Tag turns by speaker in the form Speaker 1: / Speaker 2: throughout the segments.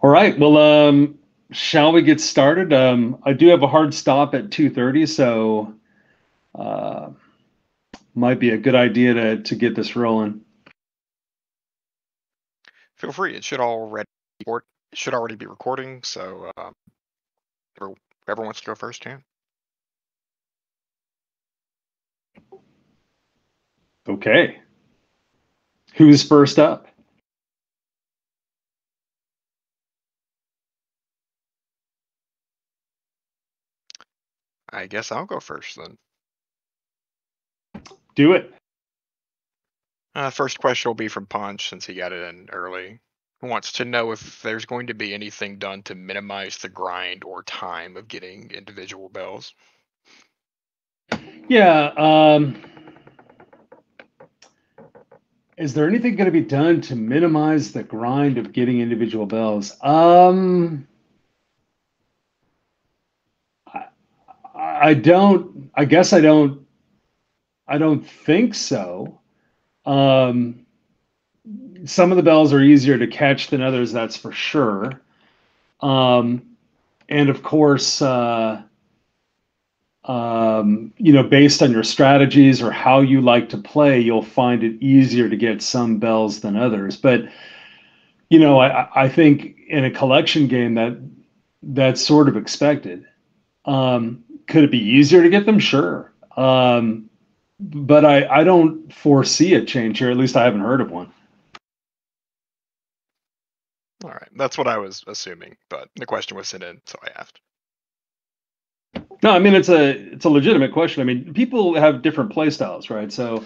Speaker 1: All right. Well, shall we get started? I do have a hard stop at 2:30, so uh, might be a good idea to get this rolling.
Speaker 2: Feel free. It should already be recording. So whoever wants to go first can.
Speaker 1: Okay. Who's first up?
Speaker 2: I guess I'll go first then.
Speaker 1: Do it.
Speaker 2: First question will be from Punch since he got it in early. Who wants to know if there's going to be anything done to minimize the grind or time of getting individual bells?
Speaker 1: Yeah. Is there anything going to be done to minimize the grind of getting individual bells? I don't. I guess I don't. I don't think so. Um, some of the bells are easier to catch than others, that's for sure. Um, and of course, based on your strategies or how you like to play, you'll find it easier to get some bells than others. But I think in a collection game that's sort of expected. Could it be easier to get them? Sure. But I don't foresee a change here. At least I haven't heard of one.
Speaker 2: All right, that's what I was assuming, but the question was sent in, so I asked.
Speaker 1: No, I mean it's a legitimate question. I mean, people have different play styles, right? So,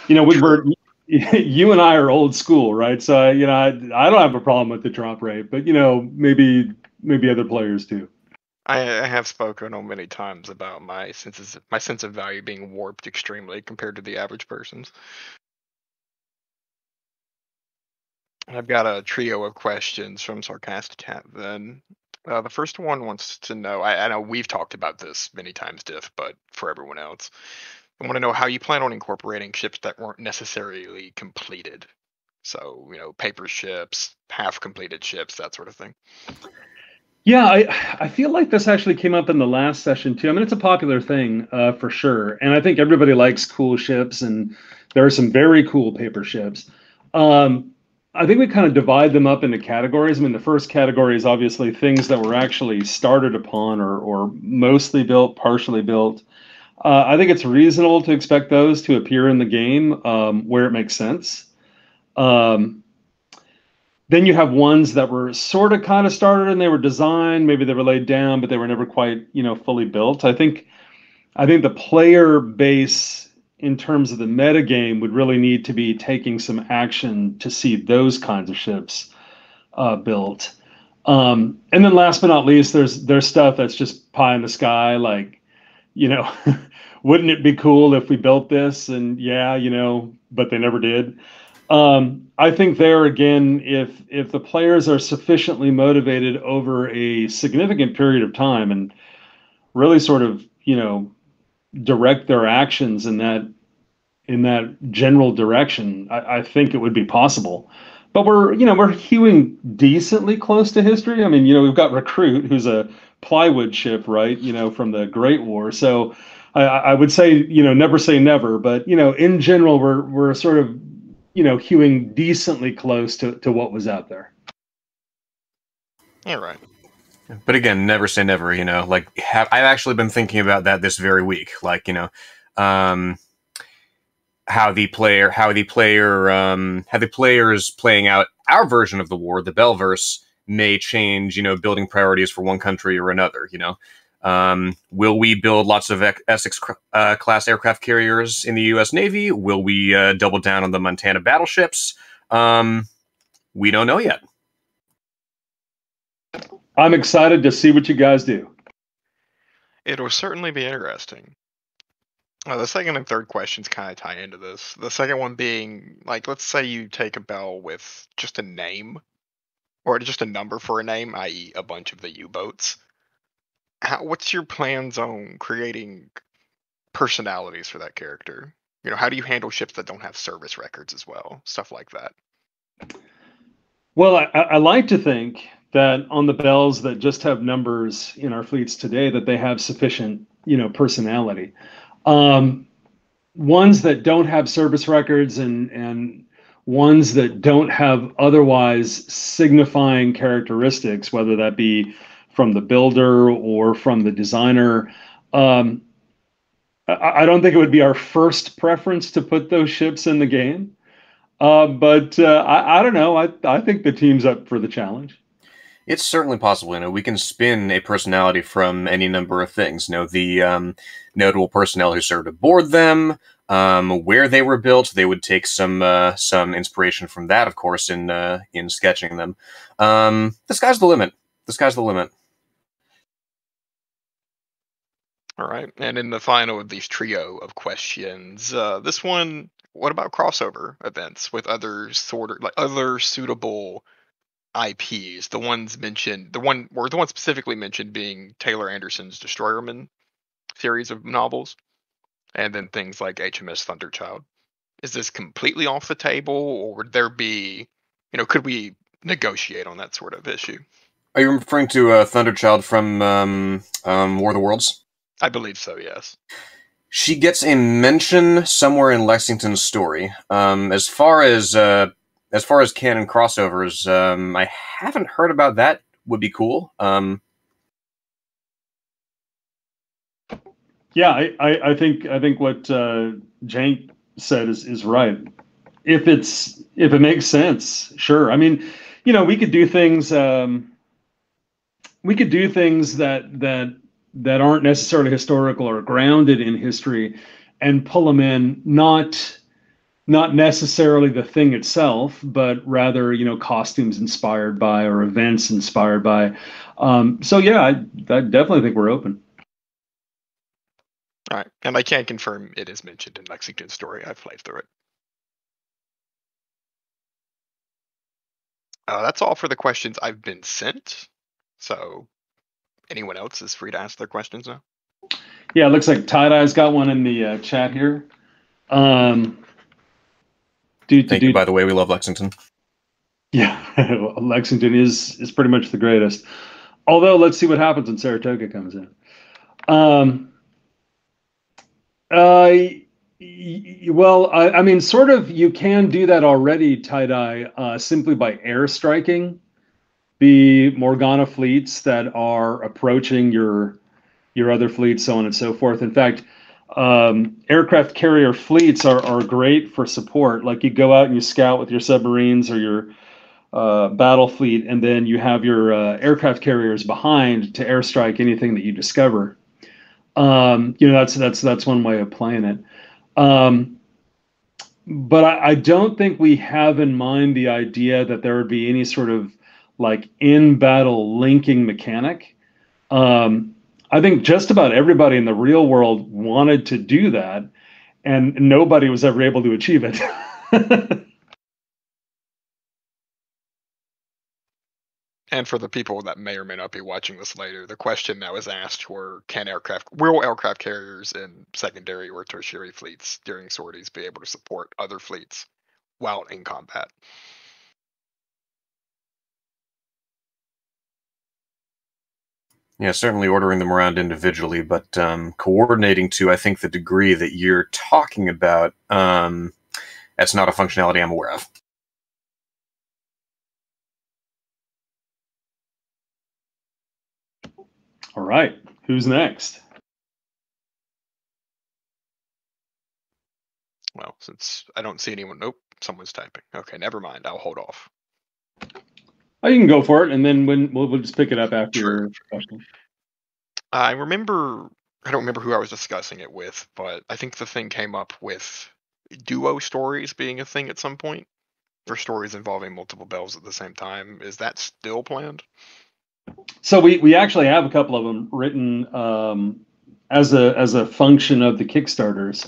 Speaker 2: True.
Speaker 1: Wigbert, you and I are old school, right? So, I don't have a problem with the drop rate, but maybe other players do.
Speaker 2: I have spoken on many times about my sense of value being warped extremely compared to the average person's. I've got a trio of questions from Sarcastic Cat then. The first one wants to know, I know we've talked about this many times, Diff, but for everyone else, I want to know how you plan on incorporating ships that weren't necessarily completed. So, paper ships, half completed ships, that sort of thing.
Speaker 1: Yeah, I feel like this actually came up in the last session too. I mean, it's a popular thing for sure, and I think everybody likes cool ships, and there are some very cool paper ships. Um, I think we kind of divide them up into categories. I mean, the first category is obviously things that were actually started upon or mostly built, partially built. I think it's reasonable to expect those to appear in the game where it makes sense. Um, then you have ones that were sort of kind of started and they were designed, maybe they were laid down, but they were never quite, fully built. I think the player base in terms of the meta game would really need to be taking some action to see those kinds of ships built. And then last but not least, there's stuff that's just pie in the sky, like, you know, wouldn't it be cool if we built this? And yeah, but they never did. I think there again, if the players are sufficiently motivated over a significant period of time and really sort of, direct their actions in that general direction, I think it would be possible. But we're hewing decently close to history. I mean, we've got Recruit, who's a plywood ship, right? From the Great War. So I would say, never say never, but in general, we're sort of, hewing decently close to what was out there.
Speaker 2: Yeah, right.
Speaker 3: But again, never say never. I've actually been thinking about that this very week. Um, how the players playing out our version of the war, the Belverse, may change. Building priorities for one country or another. Will we build lots of Essex class aircraft carriers in the U.S. Navy? Will we double down on the Montana battleships? We don't know yet.
Speaker 1: I'm excited to see what you guys do.
Speaker 2: It'll certainly be interesting. The second and third questions kind of tie into this. The second one being, like, let's say you take a bell with just a name, or just a number for a name, i.e. a bunch of the U-boats. What's your plans on creating personalities for that character? How do you handle ships that don't have service records as well? Stuff like that.
Speaker 1: Well, I like to think that on the Bells that just have numbers in our fleets today, that they have sufficient, personality. Ones that don't have service records and ones that don't have otherwise signifying characteristics, whether that be from the builder or from the designer. I don't think it would be our first preference to put those ships in the game. But I don't know. I think the team's up for the challenge.
Speaker 3: It's certainly possible. We can spin a personality from any number of things. The notable personnel who served aboard them, where they were built. They would take some inspiration from that, of course, in sketching them. The sky's the limit. The sky's the limit.
Speaker 2: All right, and in the final of these trio of questions, this one: what about crossover events with other other suitable IPs? The ones mentioned, the one specifically mentioned being Taylor Anderson's Destroyerman series of novels, and then things like HMS Thunderchild. Is this completely off the table, or would there be, could we negotiate on that sort of issue?
Speaker 3: Are you referring to Thunderchild from War of the Worlds?
Speaker 2: I believe so, yes.
Speaker 3: She gets a mention somewhere in Lexington's story. As far as canon crossovers, I haven't heard about that. Would be cool.
Speaker 1: Yeah, I think what Jank said is right. If it makes sense, sure. I mean, we could do things. We could do things that aren't necessarily historical or grounded in history, and pull them in, not necessarily the thing itself, but rather, costumes inspired by or events inspired by. So yeah, I definitely think we're open.
Speaker 2: All right, and I can confirm it is mentioned in Lexington's story. I've played through it. That's all for the questions I've been sent. So anyone else is free to ask their questions now.
Speaker 1: Yeah, it looks like Tie-Dye's got one in the chat here.
Speaker 3: Thank you, by the way. We love Lexington.
Speaker 1: Yeah, Lexington is pretty much the greatest. Although, let's see what happens when Saratoga comes in. Well, I mean, sort of, you can do that already, Tie-Dye, simply by airstriking the Morgana fleets that are approaching your other fleets, so on and so forth. In fact, aircraft carrier fleets are great for support. Like, you go out and you scout with your submarines or your battle fleet, and then you have your aircraft carriers behind to airstrike anything that you discover. That's one way of playing it. But I don't think we have in mind the idea that there would be any sort of like in-battle linking mechanic. I think just about everybody in the real world wanted to do that, and nobody was ever able to achieve it.
Speaker 2: And for the people that may or may not be watching this later, the question that was asked were, will aircraft carriers in secondary or tertiary fleets during sorties be able to support other fleets while in combat?
Speaker 3: Yeah, certainly ordering them around individually, but coordinating to, I think, the degree that you're talking about, that's not a functionality I'm aware of.
Speaker 1: All right, who's next?
Speaker 2: Well, since I don't see anyone, nope, someone's typing. Okay, never mind. I'll hold off.
Speaker 1: Oh, you can go for it, and then we'll just pick it up after your question.
Speaker 2: I don't remember who I was discussing it with, but I think the thing came up with duo stories being a thing at some point, or stories involving multiple Bells at the same time. Is that still planned?
Speaker 1: So we actually have a couple of them written as a function of the Kickstarters.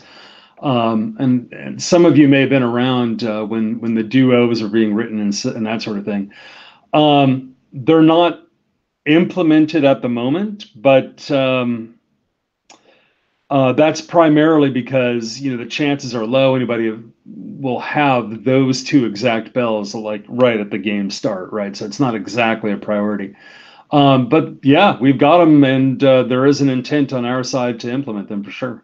Speaker 1: And some of you may have been around when the duos are being written and that sort of thing. They're not implemented at the moment, but that's primarily because the chances are low. Anybody will have those two exact bells like right at the game start, right? So it's not exactly a priority. But yeah, we've got them, and there is an intent on our side to implement them for sure.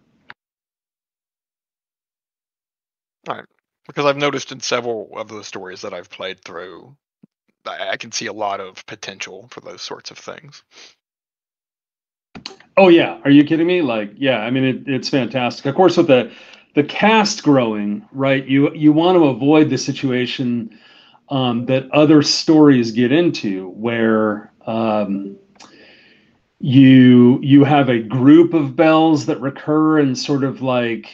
Speaker 2: Right. Because I've noticed in several of the stories that I've played through, I can see a lot of potential for those sorts of things.
Speaker 1: Oh yeah, are you kidding me? Like, yeah, I mean it's fantastic. Of course, with the cast growing, right? You want to avoid the situation that other stories get into, where you have a group of bells that recur and sort of like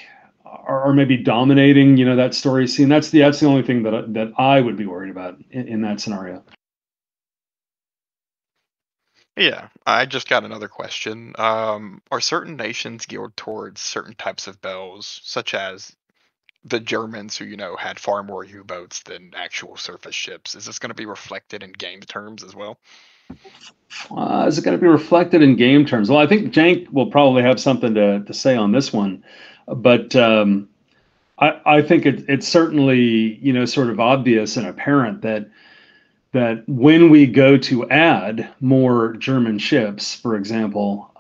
Speaker 1: are maybe dominating, that story scene. That's the only thing that I would be worried about in that scenario.
Speaker 2: Yeah, I just got another question. Are certain nations geared towards certain types of bells, such as the Germans, who had far more U-boats than actual surface ships? Is this going to be reflected in game terms as well?
Speaker 1: Is it going to be reflected in game terms? Well, I think Jank will probably have something to say on this one, but I think it's certainly sort of obvious and apparent that when we go to add more German ships, for example,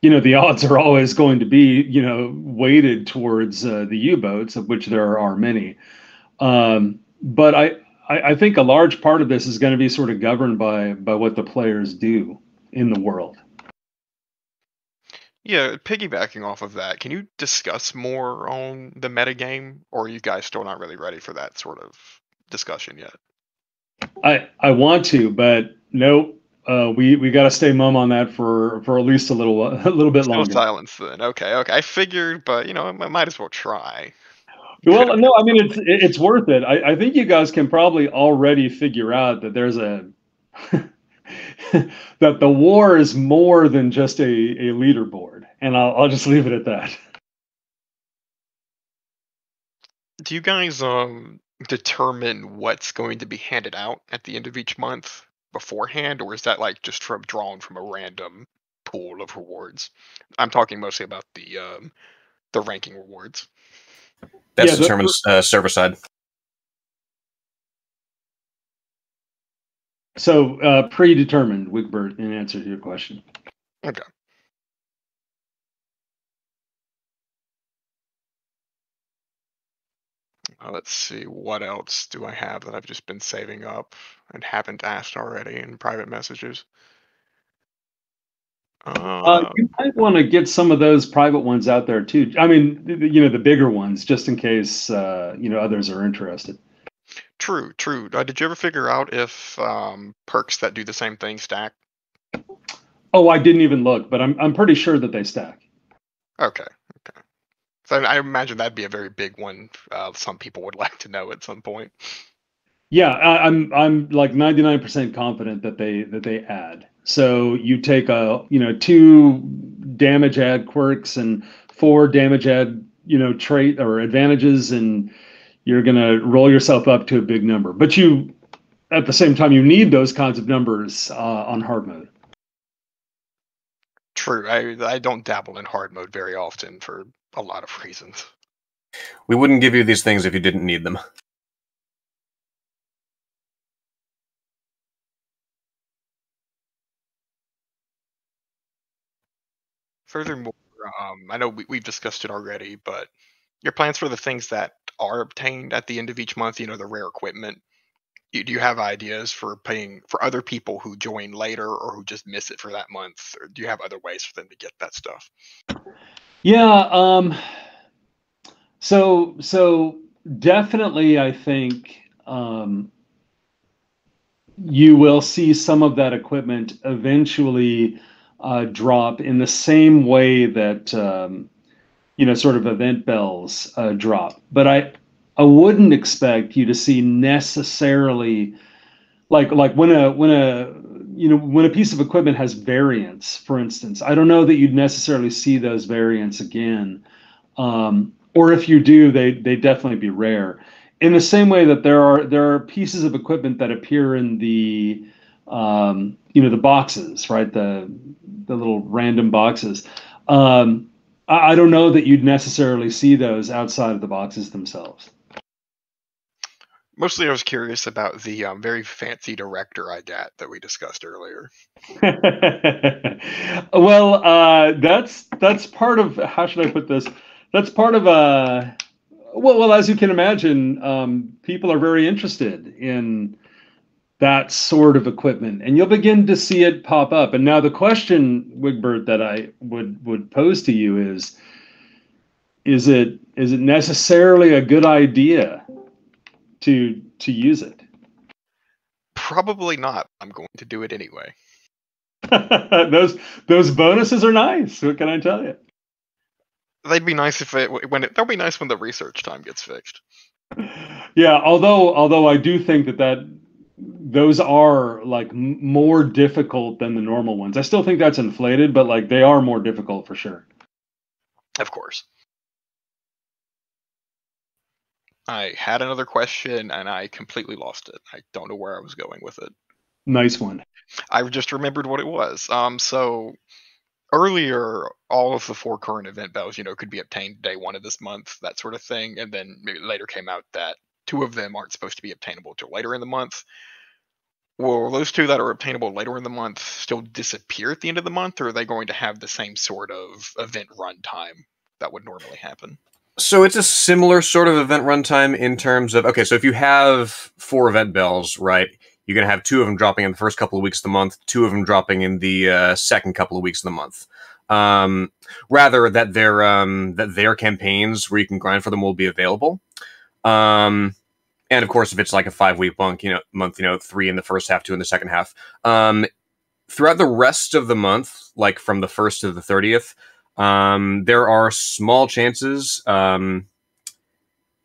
Speaker 1: the odds are always going to be weighted towards the U-boats, of which there are many. But I think a large part of this is going to be sort of governed by what the players do in the world.
Speaker 2: Yeah, piggybacking off of that, can you discuss more on the metagame, or are you guys still not really ready for that sort of discussion yet?
Speaker 1: I want to, but nope. We got to stay mum on that for at least a little bit
Speaker 2: Still
Speaker 1: longer.
Speaker 2: silence then. Okay. I figured, but I might as well try.
Speaker 1: Well, no, I mean it's worth it. I think you guys can probably already figure out that there's a that the war is more than just a leaderboard, and I'll just leave it at that.
Speaker 2: Do you guys determine what's going to be handed out at the end of each month beforehand, or is that like just drawn from a random pool of rewards? I'm talking mostly about the ranking rewards.
Speaker 3: That's
Speaker 1: Yeah,
Speaker 3: determined server side.
Speaker 1: So predetermined, Wigbert, in answer to your question.
Speaker 2: Okay. Let's see, what else do I have that I've just been saving up and haven't asked already in private messages?
Speaker 1: You might want to get some of those private ones out there too. I mean, the bigger ones, just in case others are interested.
Speaker 2: True. Did you ever figure out if perks that do the same thing stack?
Speaker 1: Oh, I didn't even look, but I'm pretty sure that they stack.
Speaker 2: Okay. So I imagine that'd be a very big one. Some people would like to know at some point.
Speaker 1: Yeah, I'm like 99% confident that they add. So you take 2 damage add quirks and 4 damage add trait or advantages, and you're gonna roll yourself up to a big number. But at the same time, you need those kinds of numbers on hard mode.
Speaker 2: True. I don't dabble in hard mode very often for a lot of reasons.
Speaker 3: We wouldn't give you these things if you didn't need them.
Speaker 2: Furthermore, I know we've discussed it already, but your plans for the things that are obtained at the end of each month, the rare equipment, do you have ideas for paying for other people who join later or who just miss it for that month? Or do you have other ways for them to get that stuff?
Speaker 1: Yeah. So definitely, I think you will see some of that equipment eventually drop in the same way that sort of event bells drop. But I wouldn't expect you to see necessarily like when a piece of equipment has variants, for instance. I don't know that you'd necessarily see those variants again. Or if you do, they definitely be rare. In the same way that there are pieces of equipment that appear in the the boxes, right? The little random boxes. I don't know that you'd necessarily see those outside of the boxes themselves.
Speaker 2: Mostly, I was curious about the very fancy director I got that we discussed earlier.
Speaker 1: Well, that's part of, how should I put this? That's part of well, as you can imagine, people are very interested in that sort of equipment, and you'll begin to see it pop up. And now the question, Wigbert, that I would pose to you is it necessarily a good idea to use it?
Speaker 2: Probably not. I'm going to do it anyway.
Speaker 1: Those bonuses are nice. What can I tell you?
Speaker 2: They'd be nice if they'll be nice when the research time gets fixed.
Speaker 1: Yeah, although I do think that those are like more difficult than the normal ones. I still think that's inflated, but like they are more difficult for sure.
Speaker 2: Of course. I had another question and I completely lost it. I don't know where I was going with it.
Speaker 1: Nice one.
Speaker 2: I just remembered what it was. So earlier, all of the 4 current event bells, could be obtained day 1 of this month, that sort of thing. And then maybe later came out that 2 of them aren't supposed to be obtainable until later in the month. Will those 2 that are obtainable later in the month still disappear at the end of the month, or are they going to have the same sort of event runtime that would normally happen?
Speaker 3: So it's a similar sort of event runtime in terms of, okay, so if you have 4 event bells, right, you're going to have 2 of them dropping in the first couple of weeks of the month, 2 of them dropping in the second couple of weeks of the month. Rather that their campaigns where you can grind for them will be available. And of course, if it's like a 5-week month, 3 in the first half, 2 in the second half. Throughout the rest of the month, like from the 1st to the 30th, there are small chances. There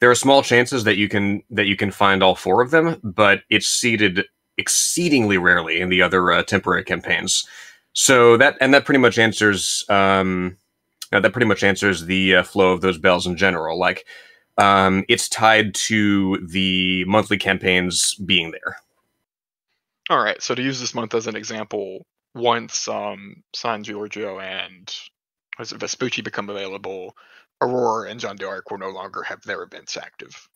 Speaker 3: are small chances that you can find all 4 of them, but it's seeded exceedingly rarely in the other temporary campaigns. So that pretty much answers the flow of those bells in general. Like, it's tied to the monthly campaigns being there.
Speaker 2: All right. So to use this month as an example, once San Giorgio and Vespucci become available, Aurora and Jeanne d'Arc will no longer have their events active.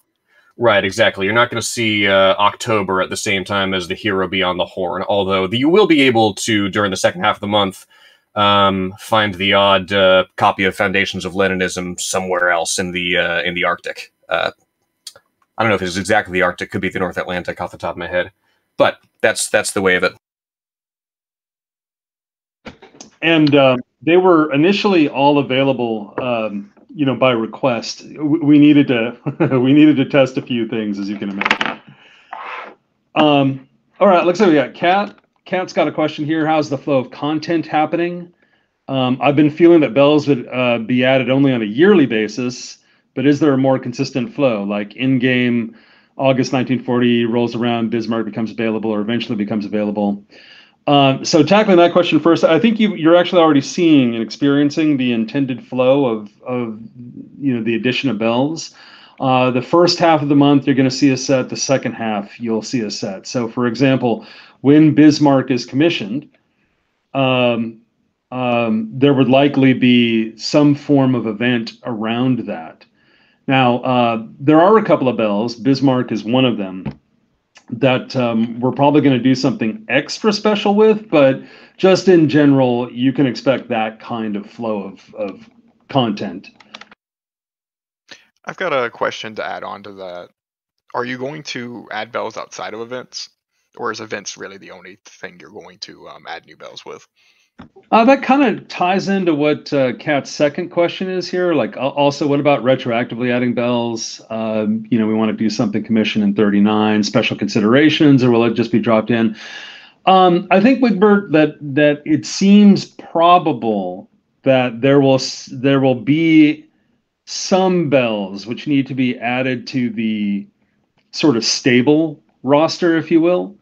Speaker 3: Right, exactly. You're not going to see October at the same time as the Hero Beyond the Horn, although you will be able to, during the second half of the month, find the odd copy of Foundations of Leninism somewhere else in the Arctic. I don't know if it's exactly the Arctic, could be the North Atlantic off the top of my head, but that's the way of it.
Speaker 1: And they were initially all available, by request. We needed to test a few things, as you can imagine. All right, looks like we got Kat. Kat's got a question here. How's the flow of content happening? I've been feeling that bells would be added only on a yearly basis, but is there a more consistent flow? Like in-game, August 1940 rolls around, Bismarck becomes available or eventually becomes available. So tackling that question first, I think you're actually already seeing and experiencing the intended flow of the addition of bells. The first half of the month, you're going to see a set. The second half, you'll see a set. So, for example, when Bismarck is commissioned, there would likely be some form of event around that. Now, there are a couple of bells. Bismarck is one of them that we're probably going to do something extra special with, but just in general, you can expect that kind of flow of content.
Speaker 2: I've got a question to add on to that. Are you going to add bells outside of events, or is events really the only thing you're going to add new bells with?
Speaker 1: That kind of ties into what Kat's second question is here. Like, also, what about retroactively adding bells? We want to do something commission in 39, special considerations, or will it just be dropped in? I think, Wigbert, that it seems probable that there will be some bells which need to be added to the sort of stable roster, if you will.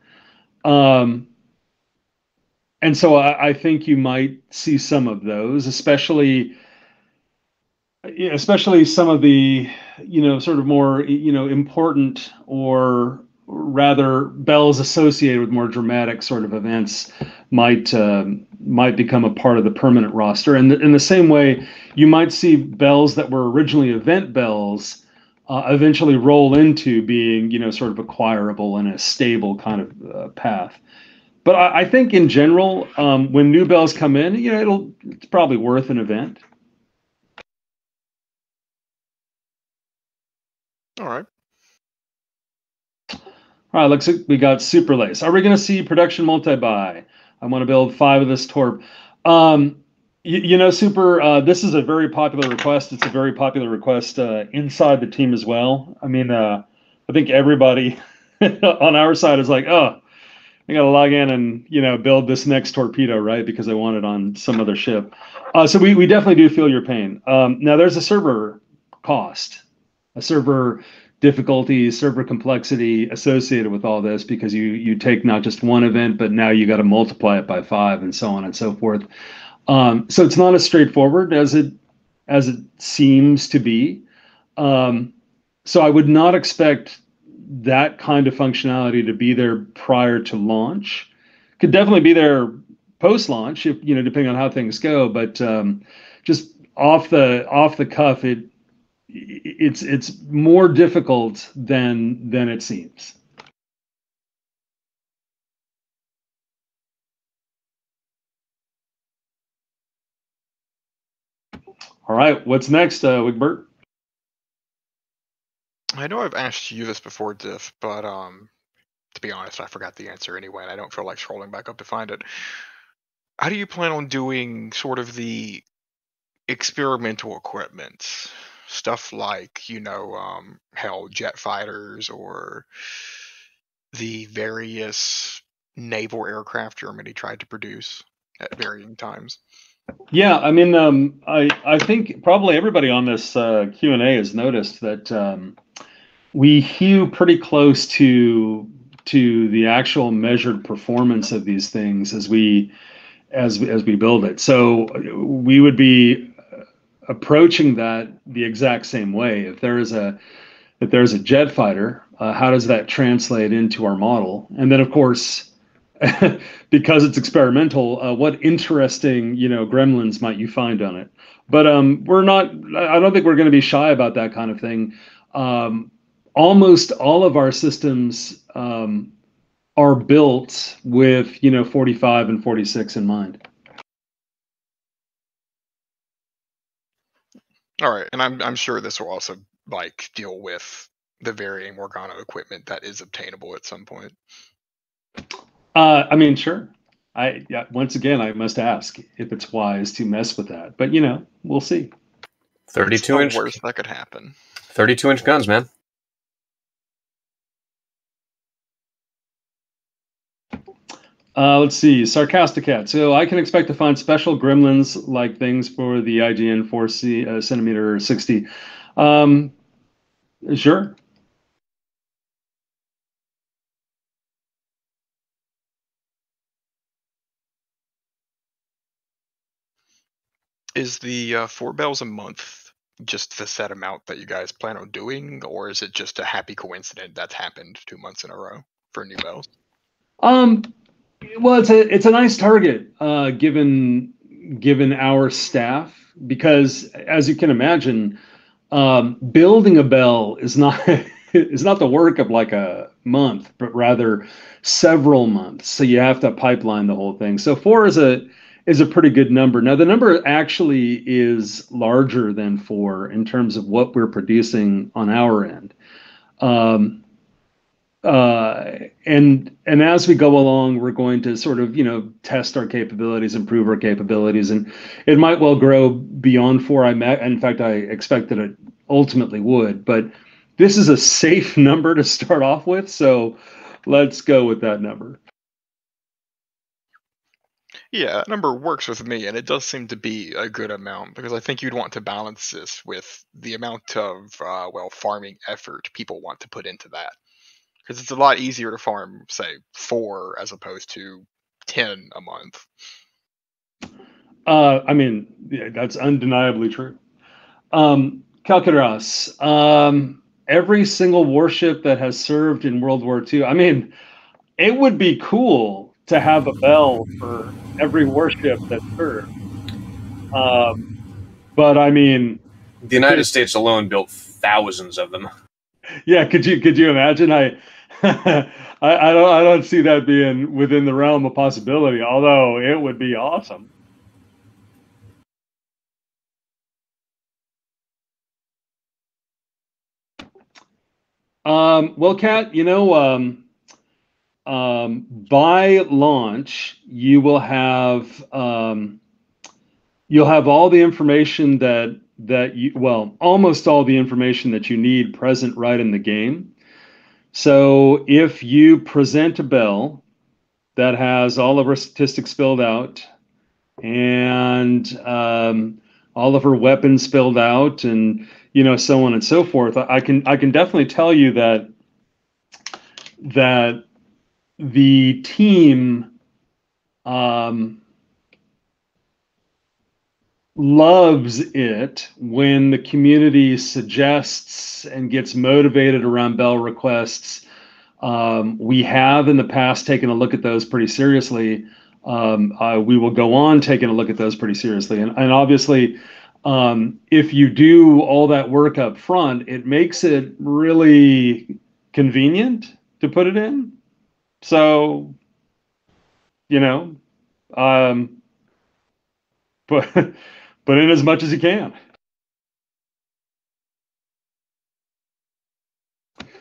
Speaker 1: And so I think you might see some of those, especially some of the, sort of more, important, or rather bells associated with more dramatic sort of events might might become a part of the permanent roster. And in the same way, you might see bells that were originally event bells eventually roll into being, sort of acquirable in a stable kind of path. But I think in general, when new bells come in, it's probably worth an event.
Speaker 2: All right.
Speaker 1: All right, looks like we got Super Lace. Are we going to see production multi-buy? I want to build 5 of this Torp. Super, this is a very popular request. It's a very popular request inside the team as well. I mean, I think everybody on our side is like, oh, I got to log in and, build this next torpedo, right? Because I want it on some other ship. So we definitely do feel your pain. Now, there's a server cost, a server difficulty, server complexity associated with all this, because you take not just one event, but now you got to multiply it by 5 and so on and so forth. So it's not as straightforward as it seems to be. So I would not expect that kind of functionality to be there prior to launch. Could definitely be there post launch, if depending on how things go. But just off the cuff, it's more difficult than it seems. All right, what's next, Wigbert?
Speaker 2: I know I've asked you this before, Diff, but to be honest, I forgot the answer anyway, and I don't feel like scrolling back up to find it. How do you plan on doing sort of the experimental equipment? Stuff like, hell, jet fighters or the various naval aircraft Germany tried to produce at varying times.
Speaker 1: Yeah, I mean, I think probably everybody on this Q&A has noticed that we hew pretty close to the actual measured performance of these things as we build it. So we would be approaching that the exact same way. If there's a jet fighter, how does that translate into our model? And then, of course, because it's experimental, what interesting, gremlins might you find on it? But we're not. I don't think we're going to be shy about that kind of thing. Almost all of our systems are built with 45 and 46 in mind.
Speaker 2: All right, and I'm sure this will also deal with the varying Morgana equipment that is obtainable at some point.
Speaker 1: I mean, sure. Once again, I must ask if it's wise to mess with that, but we'll see.
Speaker 3: 32-inch.
Speaker 2: Worst that could happen.
Speaker 3: 32-inch guns, man.
Speaker 1: Let's see, Sarcastic Cat. So I can expect to find special gremlins like things for the IGN 4C centimeter 60. Sure.
Speaker 2: Is the 4 bells a month just the set amount that you guys plan on doing, or is it just a happy coincidence that's happened 2 months in a row for new bells?
Speaker 1: Well, it's a nice target given our staff, because as you can imagine, building a bell is not is not the work of like a month, but rather several months. So you have to pipeline the whole thing. So 4 is a pretty good number. Now the number actually is larger than 4 in terms of what we're producing on our end. And as we go along, we're going to sort of, test our capabilities, improve our capabilities, and it might well grow beyond 4. In fact, I expect that it ultimately would, but this is a safe number to start off with. So let's go with that number.
Speaker 2: Yeah, that number works with me, and it does seem to be a good amount, because I think you'd want to balance this with the amount of, farming effort people want to put into that. Because it's a lot easier to farm, say, 4 as opposed to 10 a month.
Speaker 1: I mean, yeah, that's undeniably true. Calcateras, every single warship that has served in World War II. I mean, it would be cool to have a bell for every warship that's served. But I mean,
Speaker 3: The United States alone built thousands of them.
Speaker 1: yeah, could you imagine? I don't see that being within the realm of possibility, although it would be awesome. Well, Kat, by launch, you'll have all the information almost all the information that you need present right in the game. So if you present a Belle that has all of her statistics filled out and all of her weapons filled out, and so on and so forth, I can definitely tell you that the team loves it when the community suggests and gets motivated around Belle requests. We have in the past taken a look at those pretty seriously. We will go on taking a look at those pretty seriously. And obviously, if you do all that work up front, it makes it really convenient to put it in. So, put in as much as you can.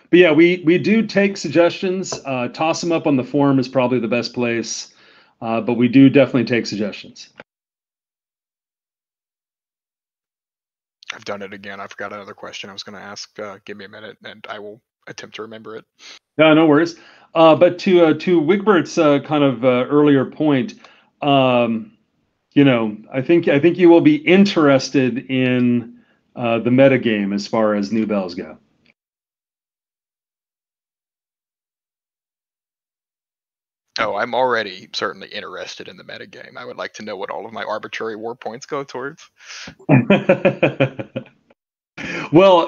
Speaker 1: But yeah, we do take suggestions. Toss them up on the forum is probably the best place. But we do definitely take suggestions.
Speaker 2: I've done it again. I forgot another question I was going to ask. Give me a minute, and I will attempt to remember it.
Speaker 1: No worries. But to Wigbert's kind of earlier point, I think you will be interested in the metagame as far as new Bells go.
Speaker 2: Oh, I'm already certainly interested in the metagame. I would like to know what all of my arbitrary war points go towards.
Speaker 1: Well,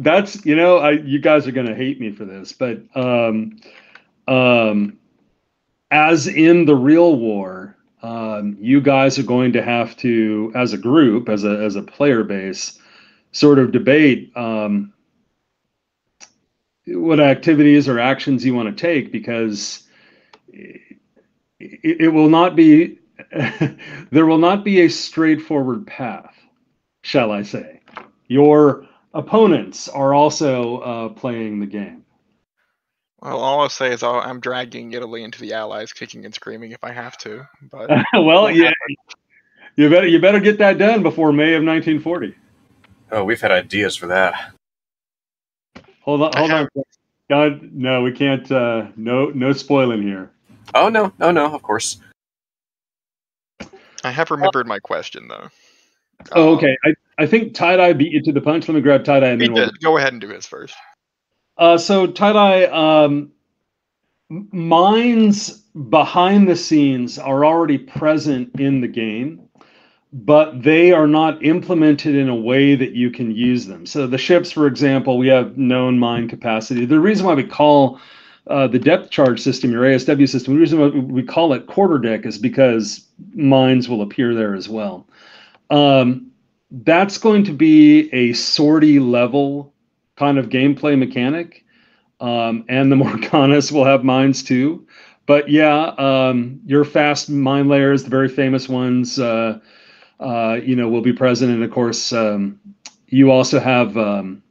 Speaker 1: that's you guys are going to hate me for this, but as in the real war, you guys are going to have to, as a group, as a player base, sort of debate what activities or actions you want to take, because it will not be there will not be a straightforward path, shall I say. Your opponents are also playing the game.
Speaker 2: Well, all I'll say is I'm dragging Italy into the Allies, kicking and screaming if I have to. But
Speaker 1: well, yeah, you better get that done before May of 1940.
Speaker 3: Oh, we've had ideas for that.
Speaker 1: Hold on. God, no, we can't. No spoiling here.
Speaker 3: Oh no, of course.
Speaker 2: I have remembered my question though.
Speaker 1: Oh, okay. I think Tie-Dye beat you to the punch. Let me grab Tie-Dye and then
Speaker 2: go ahead and do his first.
Speaker 1: So Tie-Dye, mines behind the scenes are already present in the game, but they are not implemented in a way that you can use them. So the ships, for example, we have known mine capacity. The reason why we call the depth charge system, your ASW system, the reason why we call it quarterdeck is because mines will appear there as well. That's going to be a sortie level kind of gameplay mechanic. And the Morganas will have mines too. But yeah, your fast mine layers, the very famous ones, will be present. And of course, you also have the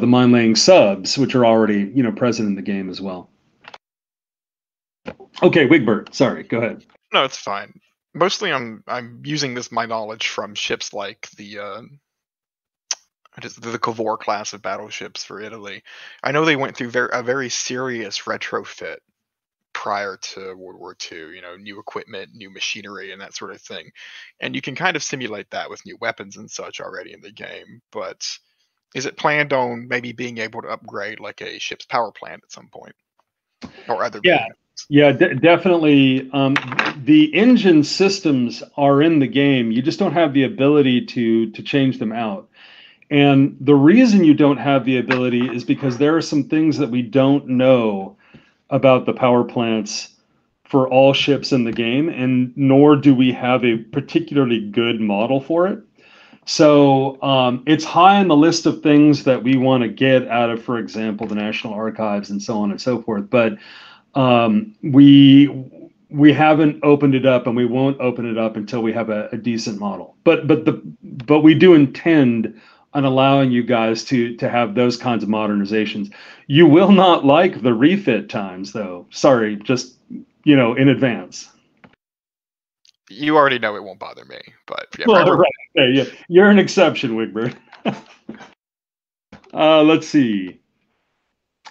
Speaker 1: mine laying subs, which are already present in the game as well. Okay, Wigbert, sorry, go ahead.
Speaker 2: No, it's fine. Mostly, I'm using my knowledge from ships like the Cavour class of battleships for Italy. I know they went through a very serious retrofit prior to World War II, new equipment, new machinery, and that sort of thing. And you can kind of simulate that with new weapons and such already in the game. But is it planned on maybe being able to upgrade like a ship's power plant at some point? Or other
Speaker 1: definitely. The engine systems are in the game. You just don't have the ability to change them out. And the reason you don't have the ability is because there are some things that we don't know about the power plants for all ships in the game, and nor do we have a particularly good model for it. So it's high on the list of things that we want to get out of, for example, the National Archives and so on and so forth. But we haven't opened it up, and we won't open it up until we have a decent model. But we do intend on allowing you guys to have those kinds of modernizations. You will not like the refit times, though. Sorry, just in advance.
Speaker 2: You already know it won't bother me, but yeah.
Speaker 1: Well, right. Yeah, you're an exception, Wigbert. Let's see.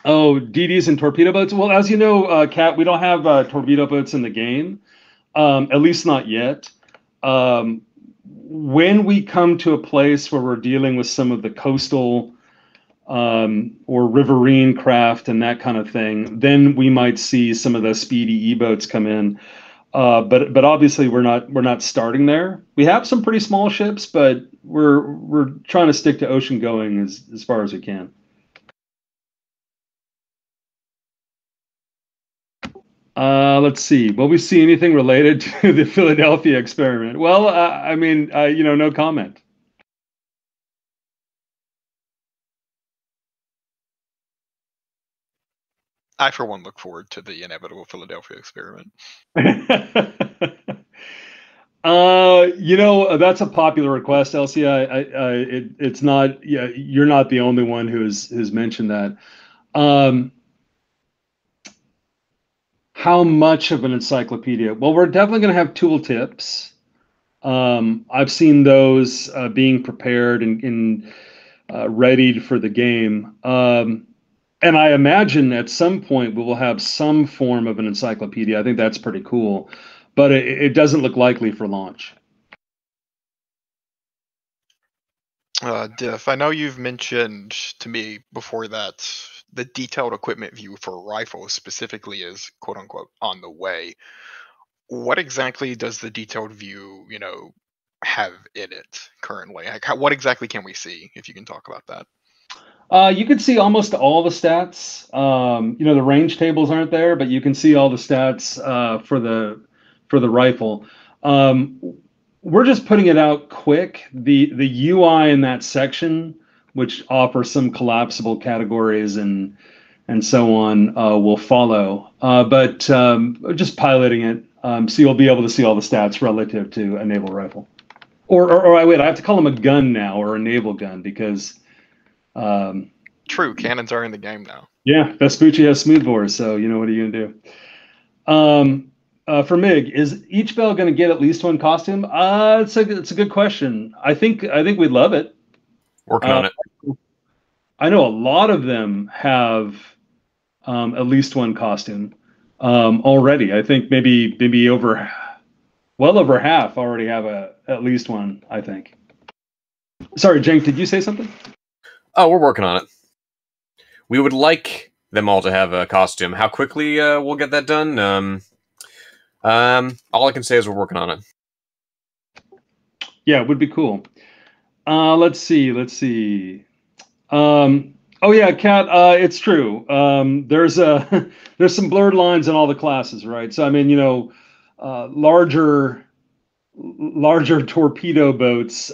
Speaker 1: Oh, Dds and Torpedo Boats. Well, as you know, Kat, we don't have torpedo boats in the game, at least not yet. When we come to a place where we're dealing with some of the coastal or riverine craft and that kind of thing, then we might see some of the speedy E-boats come in. But obviously we're not starting there. We have some pretty small ships, but we're trying to stick to ocean going as far as we can. Let's see. Will we see anything related to the Philadelphia experiment? Well, I mean, no comment.
Speaker 2: I, for one, look forward to the inevitable Philadelphia experiment.
Speaker 1: That's a popular request, Elsie. It's not. Yeah, you're not the only one who's mentioned that. How much of an encyclopedia? Well, we're definitely going to have tooltips. I've seen those being prepared and readied for the game. And I imagine at some point we will have some form of an encyclopedia. I think that's pretty cool, but it doesn't look likely for launch.
Speaker 2: Diff, I know you've mentioned to me before that the detailed equipment view for rifles specifically is quote unquote on the way. What exactly does the detailed view, have in it currently? Like, what exactly can we see, if you can talk about that?
Speaker 1: You can see almost all the stats. The range tables aren't there, but you can see all the stats for the rifle. We're just putting it out quick. The UI in that section, which offers some collapsible categories and so on, will follow. But just piloting it, so you'll be able to see all the stats relative to a naval rifle. Or wait, I have to call them a gun now, or a naval gun, because
Speaker 2: true, cannons are in the game now.
Speaker 1: Yeah, Vespucci has smoothbores, so what are you gonna do? For Mig, is each Belle going to get at least one costume? It's a good question. I think we'd love it.
Speaker 3: Working on it.
Speaker 1: I know a lot of them have at least one costume already. I think maybe well over half already have at least one, I think. Sorry, Jenk, did you say something?
Speaker 3: Oh, we're working on it. We would like them all to have a costume. How quickly we'll get that done? All I can say is we're working on it.
Speaker 1: Yeah, it would be cool. Let's see. Oh yeah, Kat, it's true. There's some blurred lines in all the classes, right? So I mean, larger torpedo boats.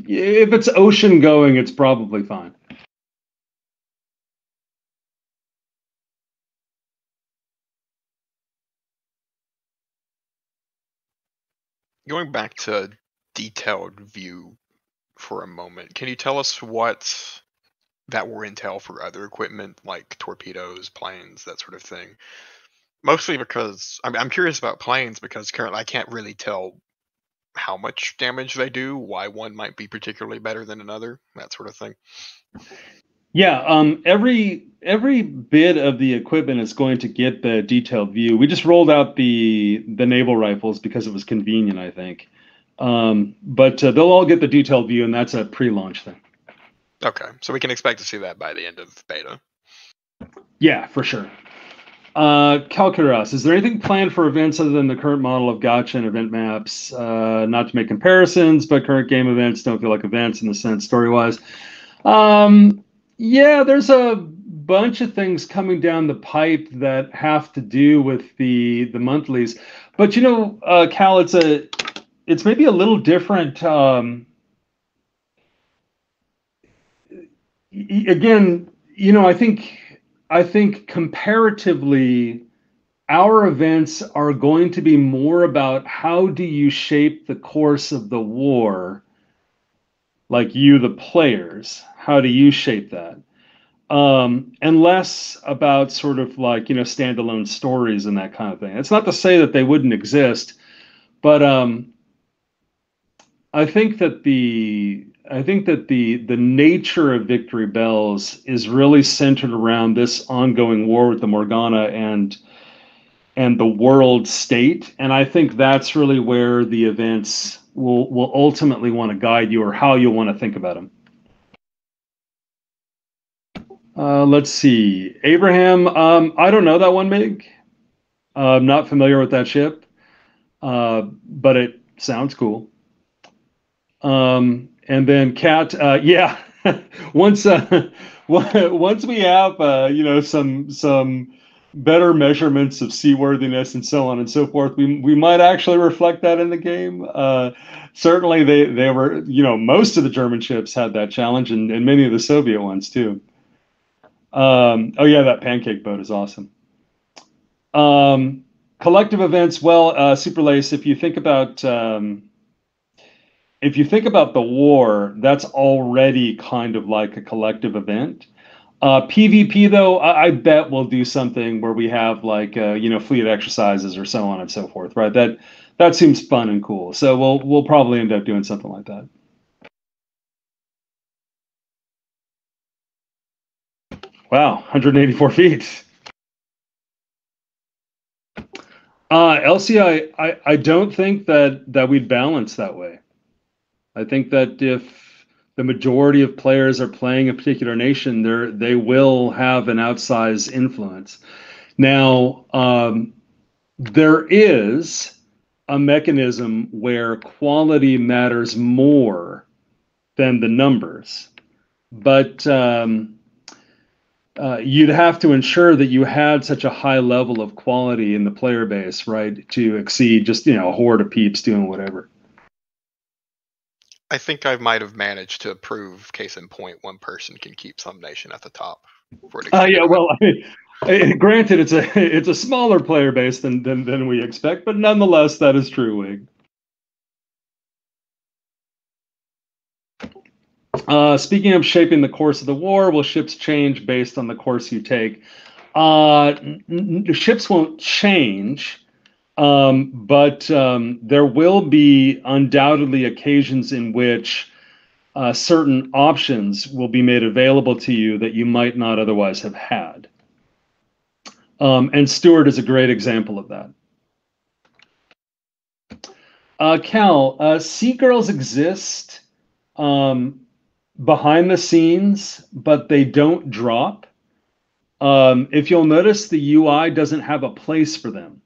Speaker 1: If it's ocean going, it's probably fine.
Speaker 2: Going back to detailed view for a moment, can you tell us what that will entail for other equipment like torpedoes, planes, that sort of thing? Mostly because I'm curious about planes, because currently I can't really tell how much damage they do, why one might be particularly better than another, that sort of thing.
Speaker 1: Yeah, every bit of the equipment is going to get the detailed view. We just rolled out the naval rifles because it was convenient, I think. But they'll all get the detailed view, and that's a pre-launch thing.
Speaker 2: Okay, so we can expect to see that by the end of beta.
Speaker 1: Yeah, for sure. Calcuras, is there anything planned for events other than the current model of gotcha and event maps? Not to make comparisons, but current game events don't feel like events in the sense story-wise. Yeah, there's a bunch of things coming down the pipe that have to do with the monthlies, but Cal, it's maybe a little different. Again, I think comparatively, our events are going to be more about how do you shape the course of the war, like you, the players, how do you shape that? And less about sort of like, standalone stories and that kind of thing. It's not to say that they wouldn't exist, but I think that the nature of Victory Bells is really centered around this ongoing war with the Morgana and the world state, and I think that's really where the events will ultimately want to guide you, or how you'll want to think about them. Let's see, Abraham. I don't know that one, Mig. I'm not familiar with that ship, but it sounds cool. And then Kat, yeah, once once we have some better measurements of seaworthiness and so on and so forth, we might actually reflect that in the game. Certainly, they were, most of the German ships had that challenge, and many of the Soviet ones too. Oh yeah, that pancake boat is awesome. Collective events. Well, Super Lace, if you think about the war, that's already kind of like a collective event. PvP though, I bet we'll do something where we have like fleet exercises or so on and so forth, right? That seems fun and cool. So we'll probably end up doing something like that. Wow, 184 feet. LCI, I don't think that we'd balance that way. I think that if the majority of players are playing a particular nation, they will have an outsized influence. Now, there is a mechanism where quality matters more than the numbers, but you'd have to ensure that you had such a high level of quality in the player base, right, to exceed just a horde of peeps doing whatever.
Speaker 2: I think I might have managed to prove, case in point, one person can keep some nation at the top.
Speaker 1: Yeah, well, granted, it's a smaller player base than we expect, but nonetheless, that is true, Wig. Speaking of shaping the course of the war, will ships change based on the course you take? Ships won't change. But there will be undoubtedly occasions in which certain options will be made available to you that you might not otherwise have had. And Stewart is a great example of that. Cal, Sea Girls exist behind the scenes, but they don't drop. If you'll notice, the UI doesn't have a place for them.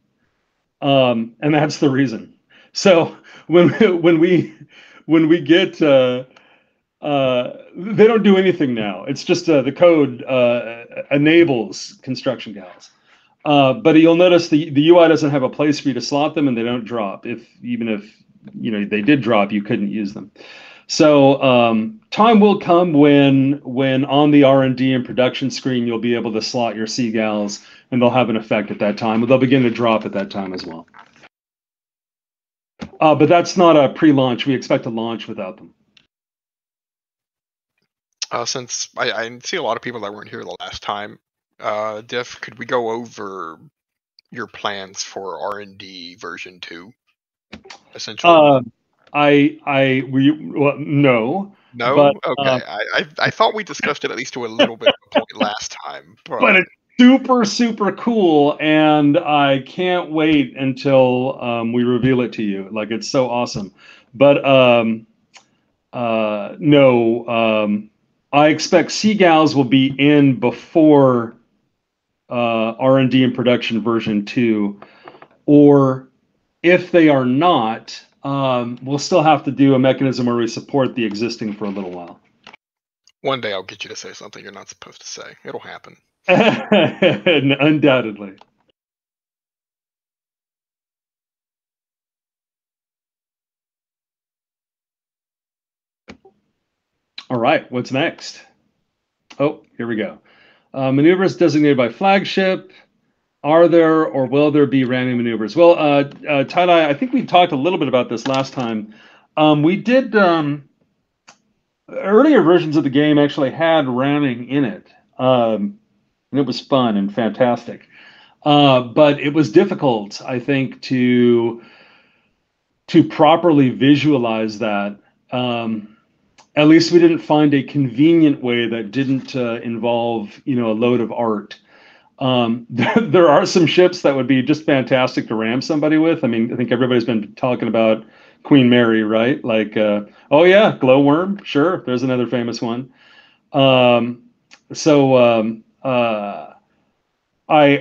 Speaker 1: And that's the reason. So when we get they don't do anything now. It's just the code enables construction gals. But you'll notice the UI doesn't have a place for you to slot them, and they don't drop. Even if they did drop, you couldn't use them. So time will come when on the R&D and production screen you'll be able to slot your Seagulls, and they'll have an effect at that time. But they'll begin to drop at that time as well. But that's not a pre-launch. We expect to launch without them.
Speaker 2: Since I see a lot of people that weren't here the last time, Diff, could we go over your plans for R&D version 2? Essentially.
Speaker 1: No.
Speaker 2: No?
Speaker 1: But,
Speaker 2: okay. I thought we discussed it at least to a little bit of a point last time.
Speaker 1: But it's super, super cool, and I can't wait until we reveal it to you. Like, it's so awesome. But no, I expect Seagulls will be in before R&D and production version 2, or if they are not, we'll still have to do a mechanism where we support the existing for a little while.
Speaker 2: One day I'll get you to say something you're not supposed to say. It'll happen.
Speaker 1: Undoubtedly. All right, what's next? Oh, here we go. Maneuvers designated by flagship. Are there or will there be ramming maneuvers? Well, Tie-Dye, I think we talked a little bit about this last time. We did earlier versions of the game actually had ramming in it, and it was fun and fantastic. But it was difficult, I think, to properly visualize that. At least we didn't find a convenient way that didn't involve, a load of art. There are some ships that would be just fantastic to ram somebody with. I mean, I think everybody's been talking about Queen Mary, right? Like, oh yeah, glowworm, sure. There's another famous one. I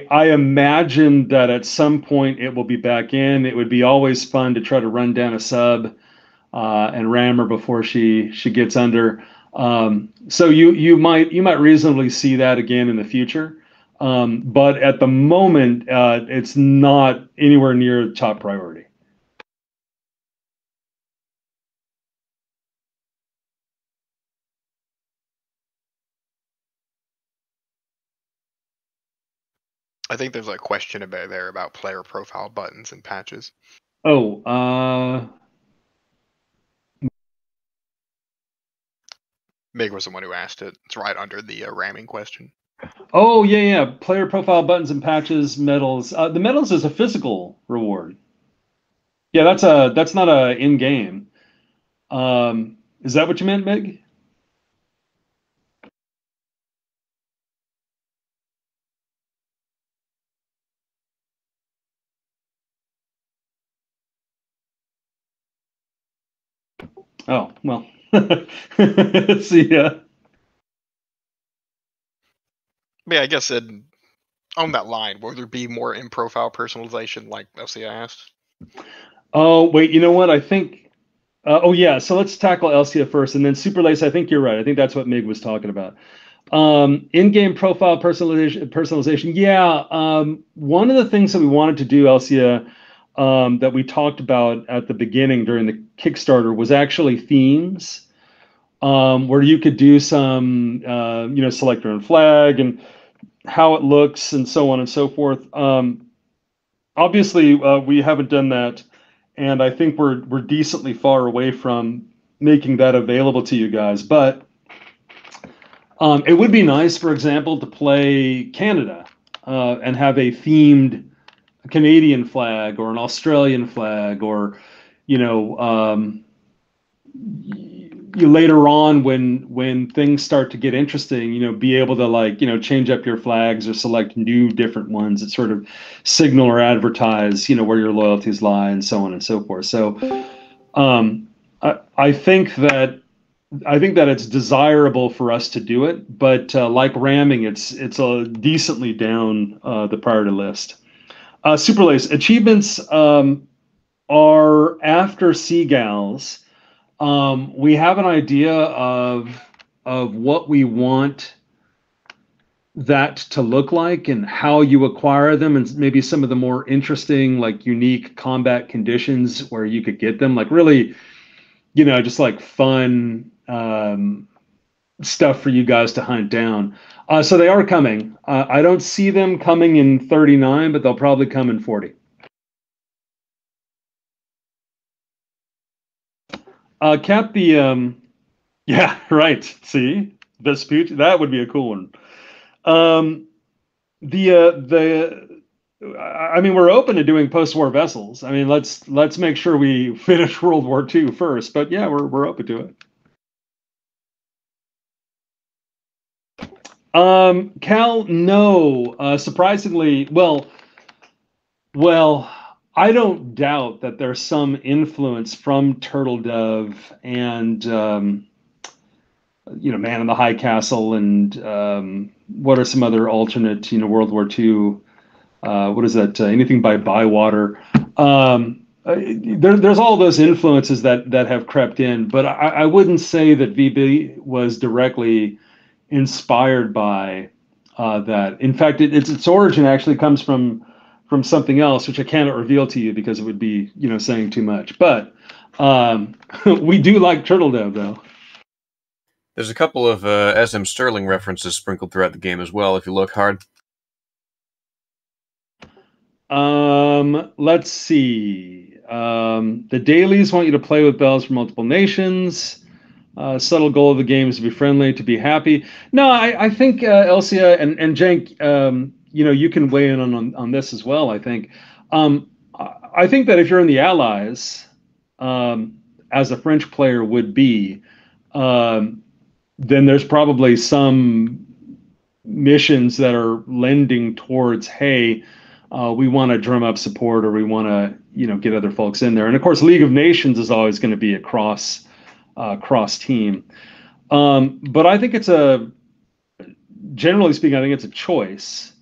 Speaker 1: imagine that at some point it will be back in. It would be always fun to try to run down a sub and ram her before she gets under. So you might reasonably see that again in the future. But at the moment, it's not anywhere near top priority.
Speaker 2: I think there's a question about player profile buttons and patches.
Speaker 1: Oh,
Speaker 2: Mig was the one who asked it. It's right under the ramming question.
Speaker 1: Oh yeah. Player profile buttons and patches, medals. The medals is a physical reward. Yeah, that's not a in-game. Is that what you meant, Mig? Oh well. See ya.
Speaker 2: Yeah, I guess on that line, will there be more in-profile personalization like LCA asked?
Speaker 1: Oh wait, you know what? I think. Oh yeah. So let's tackle Elsia first, and then Super Lace. I think you're right. I think that's what Mig was talking about. In-game profile personalization. Yeah. One of the things that we wanted to do, Elsia, that we talked about at the beginning during the Kickstarter was actually themes, where you could do some, selector and flag and how it looks and so on and so forth. Obviously, we haven't done that, and I think we're decently far away from making that available to you guys. But it would be nice, for example, to play Canada and have a themed Canadian flag or an Australian flag, or you later on when things start to get interesting, be able to change up your flags or select new different ones that sort of signal or advertise where your loyalties lie and so on and so forth. So I think that it's desirable for us to do it, but like ramming, it's a decently down the priority list. Super Lace achievements are after Seagulls. We have an idea of what we want that to look like and how you acquire them, and maybe some of the more interesting, unique combat conditions where you could get them, really, just fun stuff for you guys to hunt down. So they are coming. I don't see them coming in 39, but they'll probably come in 40. Cap the yeah, right. See, Vespucci, that would be a cool one. I mean, we're open to doing post-war vessels. I mean, let's make sure we finish World War II first. But yeah, we're open to it. Cal, no. Surprisingly, well, I don't doubt that there's some influence from Turtle Dove and Man in the High Castle, and what are some other alternate World War II? What is that? Anything by Bywater? there's all those influences that have crept in, but I wouldn't say that VB was directly inspired by that. In fact, its origin actually comes from something else, which I cannot reveal to you because it would be, saying too much. But we do like Turtle Dove, though.
Speaker 3: There's a couple of SM Sterling references sprinkled throughout the game as well, if you look hard.
Speaker 1: Let's see. The dailies want you to play with bells from multiple nations. Subtle goal of the game is to be friendly, to be happy. No, I think Elsia and Jenk, you can weigh in on this as well. I think that if you're in the Allies, as a French player would be, then there's probably some missions that are lending towards, hey, we want to drum up support, or we want to, get other folks in there. And of course, League of Nations is always going to be a cross team. But I think generally speaking, I think it's a choice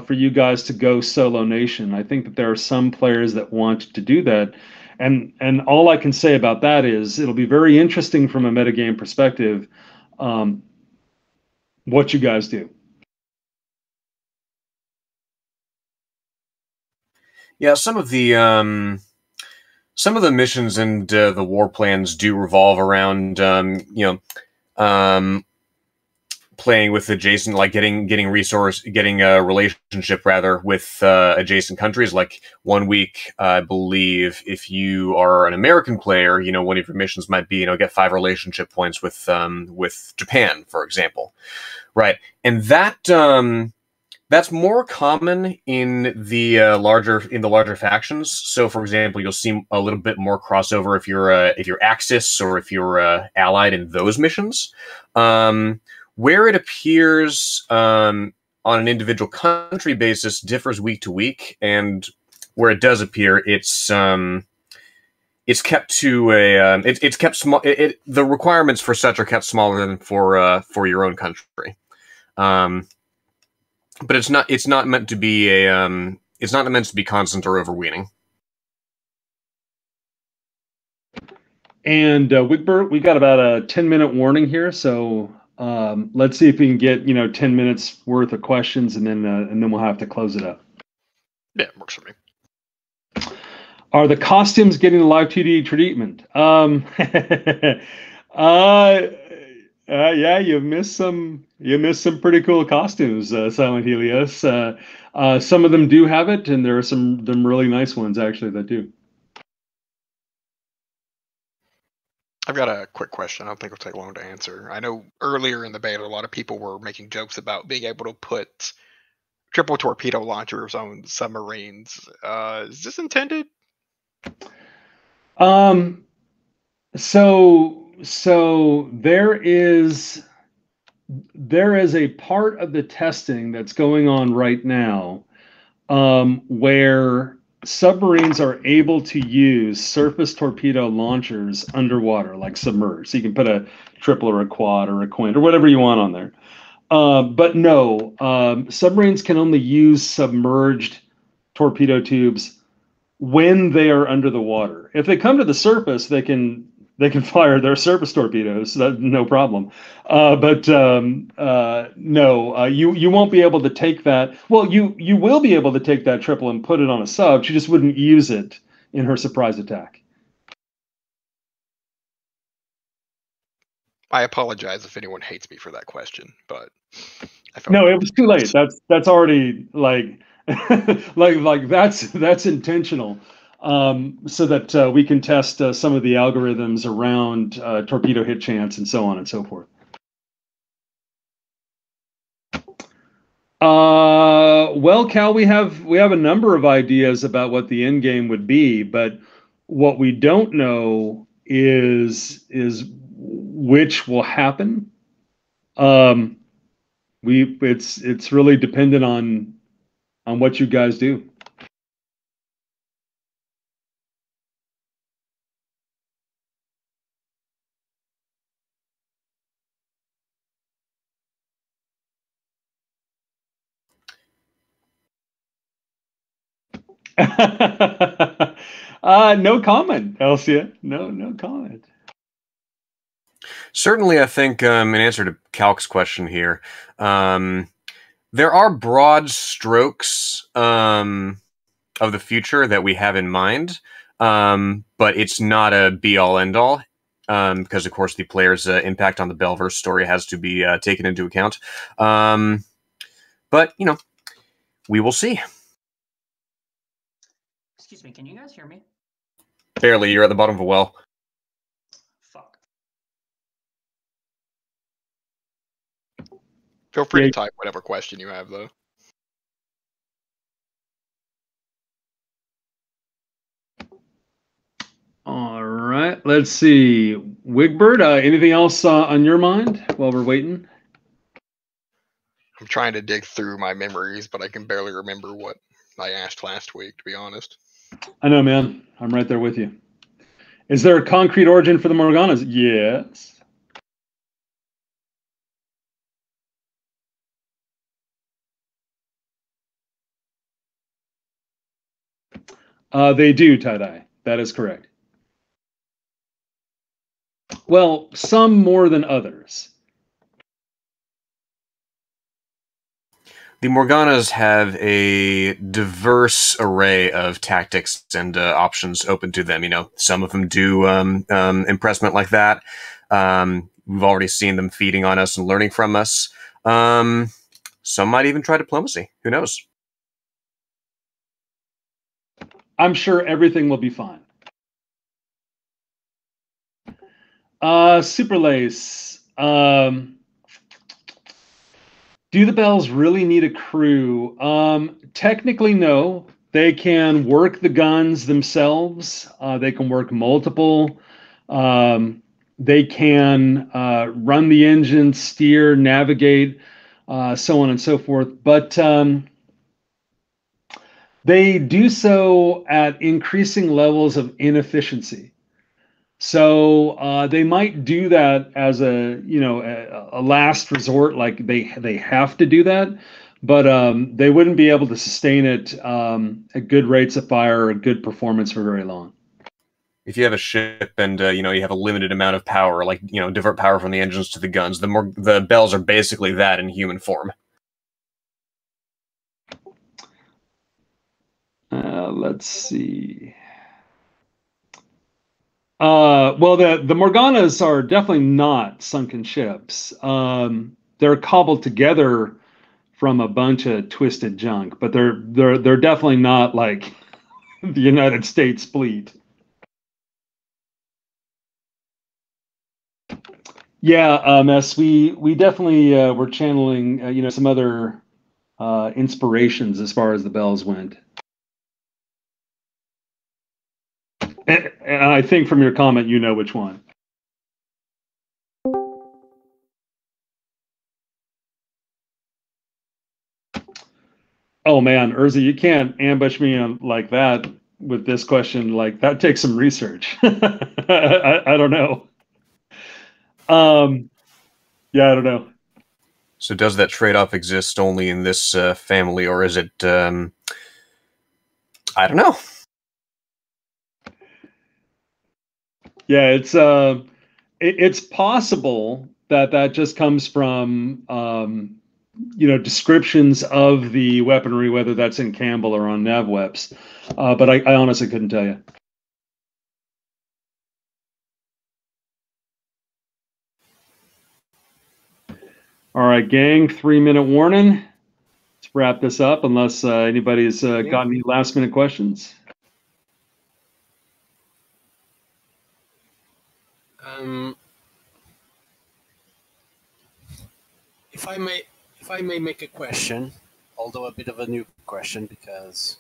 Speaker 1: for you guys to go solo nation. I think that there are some players that want to do that. And all I can say about that is it'll be very interesting from a metagame perspective, what you guys do.
Speaker 3: Yeah, some of the missions and the war plans do revolve around playing with adjacent, like getting a relationship rather with adjacent countries. Like 1 week, I believe, if you are an American player, one of your missions might be get 5 relationship points with Japan, for example, right? And that's more common in the larger factions. So, for example, you'll see a little bit more crossover if you're Axis or if you're allied in those missions. Where it appears on an individual country basis differs week to week, and where it does appear, it's kept to it's kept small. The requirements for such are kept smaller than for your own country. But it's not meant to be it's not meant to be constant or overweening.
Speaker 1: And Wigbert, we got about a 10-minute warning here, so let's see if we can get 10 minutes worth of questions, and then we'll have to close it up.
Speaker 2: Yeah, it works for me.
Speaker 1: Are the costumes getting the live 2D treatment? Yeah, you missed some pretty cool costumes, Silent Helios. Some of them do have it, and there are some really nice ones actually that do.
Speaker 2: I've got a quick question. I don't think it'll take long to answer. I know earlier in the beta, a lot of people were making jokes about being able to put triple torpedo launchers on submarines. Is this intended?
Speaker 1: So there is a part of the testing that's going on right now, where submarines are able to use surface torpedo launchers underwater, like submerged. So you can put a triple or a quad or a quint or whatever you want on there. But no, submarines can only use submerged torpedo tubes when they are under the water. If they come to the surface, they can fire their surface torpedoes. That no problem. But no, you won't be able to take that. Well, you will be able to take that triple and put it on a sub. She just wouldn't use it in her surprise attack.
Speaker 2: I apologize if anyone hates me for that question, but
Speaker 1: no, it was too late. That's already like that's intentional. So that we can test some of the algorithms around torpedo hit chance and so on and so forth. Well, Cal, we have a number of ideas about what the end game would be, but what we don't know is which will happen. It's really dependent on what you guys do. No comment, Elsia. No comment.
Speaker 3: Certainly, I think in answer to Calc's question here, there are broad strokes of the future that we have in mind, but it's not a be-all, end-all, because, of course, the player's impact on the Belverse story has to be taken into account. But, you know, we will see.
Speaker 4: Excuse me, can you guys hear me?
Speaker 3: Barely, you're at the bottom of a well.
Speaker 4: Fuck.
Speaker 2: Feel free
Speaker 1: Yeah.
Speaker 2: to type whatever question you have, though.
Speaker 1: All right, let's see. Wigbert, anything else on your mind while we're waiting?
Speaker 2: I'm trying to dig through my memories, but I can barely remember what I asked last week, to be honest.
Speaker 1: I know, man. I'm right there with you. Is there a concrete origin for the Morganas? Yes. They do, tie-dye. That is correct. Well, some more than others.
Speaker 3: The Morganas have a diverse array of tactics and options open to them. You know, some of them do impressment like that. We've already seen them feeding on us and learning from us. Some might even try diplomacy. Who knows?
Speaker 1: I'm sure everything will be fine. Super Lace. Do the Bells really need a crew? Technically, no. They can work the guns themselves. They can work multiple. They can run the engine, steer, navigate, so on and so forth. But they do so at increasing levels of inefficiency. So they might do that as a last resort, like they have to do that, but they wouldn't be able to sustain it at good rates of fire or good performance for very long.
Speaker 3: If you have a ship and you have a limited amount of power, like divert power from the engines to the guns, the Bells are basically that in human form.
Speaker 1: Let's see. Well, the Morganas are definitely not sunken ships. They're cobbled together from a bunch of twisted junk, but they're definitely not like the United States fleet. Yeah, Mess. We definitely were channeling some other inspirations as far as the Bells went. And I think from your comment, you know which one. Oh man, Urza, you can't ambush me on like that with this question. Like that takes some research. I don't know. Yeah, I don't know.
Speaker 3: So does that trade-off exist only in this family, or is it? I don't know.
Speaker 1: Yeah, it's possible that just comes from descriptions of the weaponry, whether that's in Campbell or on NavWeps. But I honestly couldn't tell you. All right, gang, 3-minute warning. Let's wrap this up unless anybody's got any last-minute questions.
Speaker 5: If I may make a question, although a bit of a new question because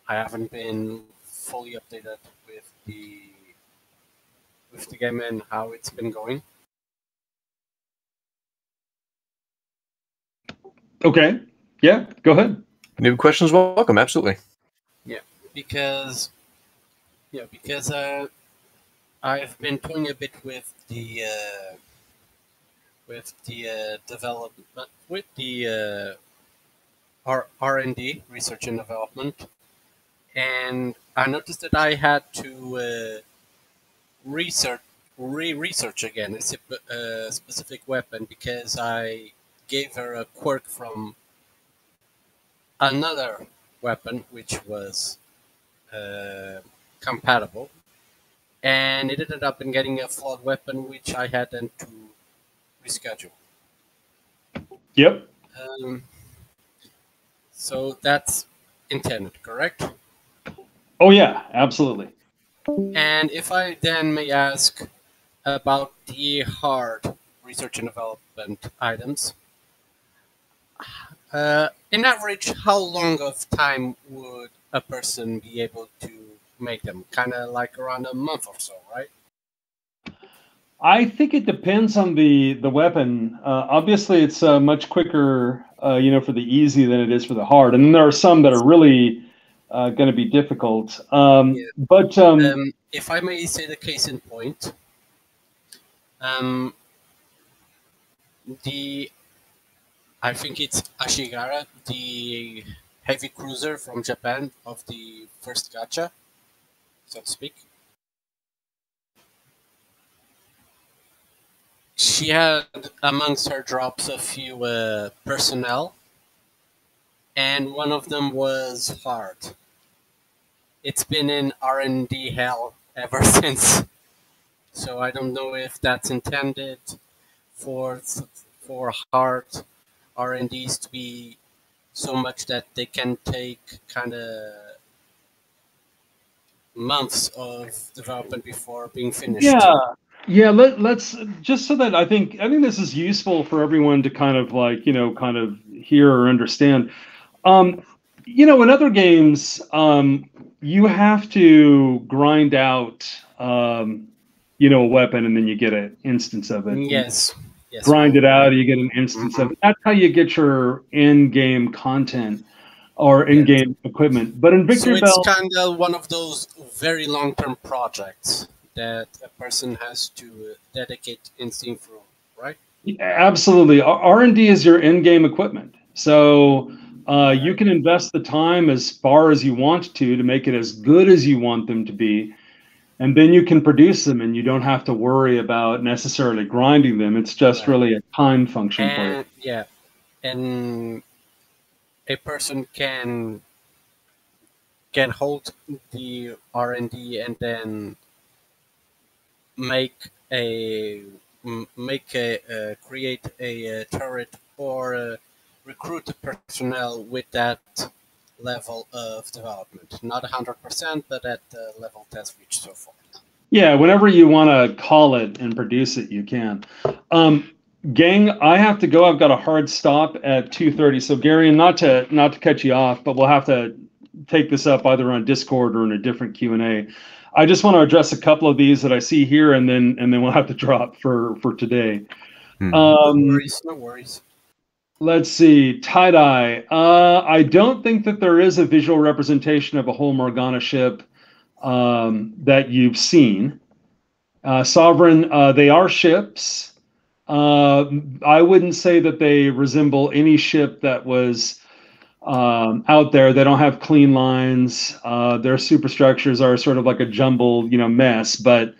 Speaker 5: I haven't been fully updated with the game and how it's been going.
Speaker 1: Okay. Yeah, go ahead.
Speaker 3: New questions welcome, absolutely.
Speaker 5: Yeah, because I've been toying a bit with the development, with the R&D, research and development, and I noticed that I had to research again a specific weapon because I gave her a quirk from another weapon which was compatible, and it ended up in getting a flawed weapon which I had then to reschedule.
Speaker 1: Yep.
Speaker 5: So that's intended, correct?
Speaker 1: Oh yeah, absolutely.
Speaker 5: And if I then may ask about the hard research and development items, in average, how long of time would a person be able to make them? Kind of like around a month or so, right?
Speaker 1: I think it depends on the weapon. Obviously, it's much quicker, for the easy than it is for the hard, and then there are some that are really going to be difficult.
Speaker 5: Yeah.
Speaker 1: But
Speaker 5: If I may say the case in point, um, the I think it's Ashigara, the heavy cruiser from Japan of the first gacha, so to speak. She had amongst her drops a few personnel, and one of them was hard. It's been in R&D hell ever since, so I don't know if that's intended for for hard R&Ds to be so much that they can take kind of months of development before being finished.
Speaker 1: yeah. Let's just so that I think this is useful for everyone to kind of hear or understand. In other games, you have to grind out, a weapon, and then you get an instance of it.
Speaker 5: Yes.
Speaker 1: Grind it out, you get an instance of it. That's how you get your in-game content or in-game equipment. But in
Speaker 5: So
Speaker 1: Victory
Speaker 5: it's
Speaker 1: Bell,
Speaker 5: kind of one of those very long-term projects that a person has to dedicate instinct through, right?
Speaker 1: absolutely, R&D is your in-game equipment. So you can invest the time as far as you want to make it as good as you want them to be. And then you can produce them, and you don't have to worry about necessarily grinding them. It's just really a time function for you.
Speaker 5: And yeah, and a person can hold the R&D and then make a create a turret or recruit the personnel with that level of development. Not 100%, but at the level that's reached so far.
Speaker 1: Yeah, whenever you want to call it and produce it, you can. Gang, I have to go. I've got a hard stop at 2:30. So Gary, and not to cut you off, but we'll have to take this up either on Discord or in a different Q&A. I just want to address a couple of these that I see here, and then we'll have to drop for today.
Speaker 5: No worries.
Speaker 1: Let's see, tie-dye. I don't think that there is a visual representation of a whole Morgana ship that you've seen. Sovereign, they are ships. I wouldn't say that they resemble any ship that was out there. They don't have clean lines. Their superstructures are sort of like a jumbled, mess. But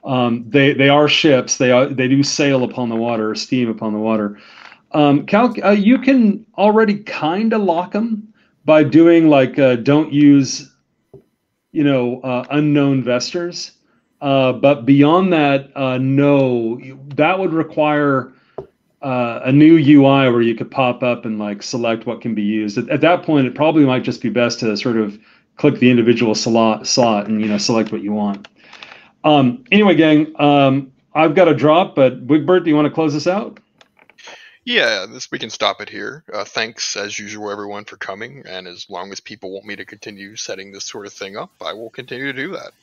Speaker 1: they are ships. They do sail upon the water, steam upon the water. Cal, you can already kind of lock them by doing don't use unknown vestors. But beyond that, no, that would require a new UI where you could pop up and select what can be used. At that point, it probably might just be best to sort of click the individual slot and select what you want. Anyway, gang, I've got to drop, but Wigbert, do you want to close this out?
Speaker 2: Yeah, we can stop it here. Thanks, as usual, everyone, for coming. And as long as people want me to continue setting this sort of thing up, I will continue to do that.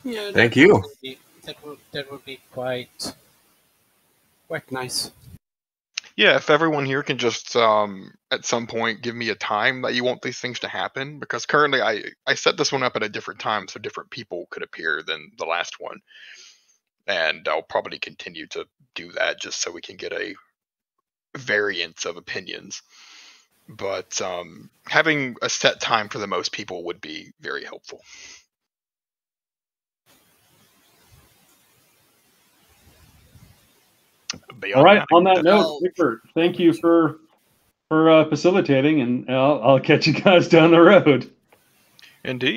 Speaker 5: Yeah,
Speaker 3: Thank you.
Speaker 5: That would be quite nice.
Speaker 2: Yeah, if everyone here can just at some point give me a time that you want these things to happen, because currently I set this one up at a different time so different people could appear than the last one. And I'll probably continue to do that just so we can get a variance of opinions. but having a set time for the most people would be very helpful.
Speaker 1: All right. On that
Speaker 2: that's-
Speaker 1: note, Wigbert, thank you for facilitating, and I'll catch you guys down the road.
Speaker 2: Indeed.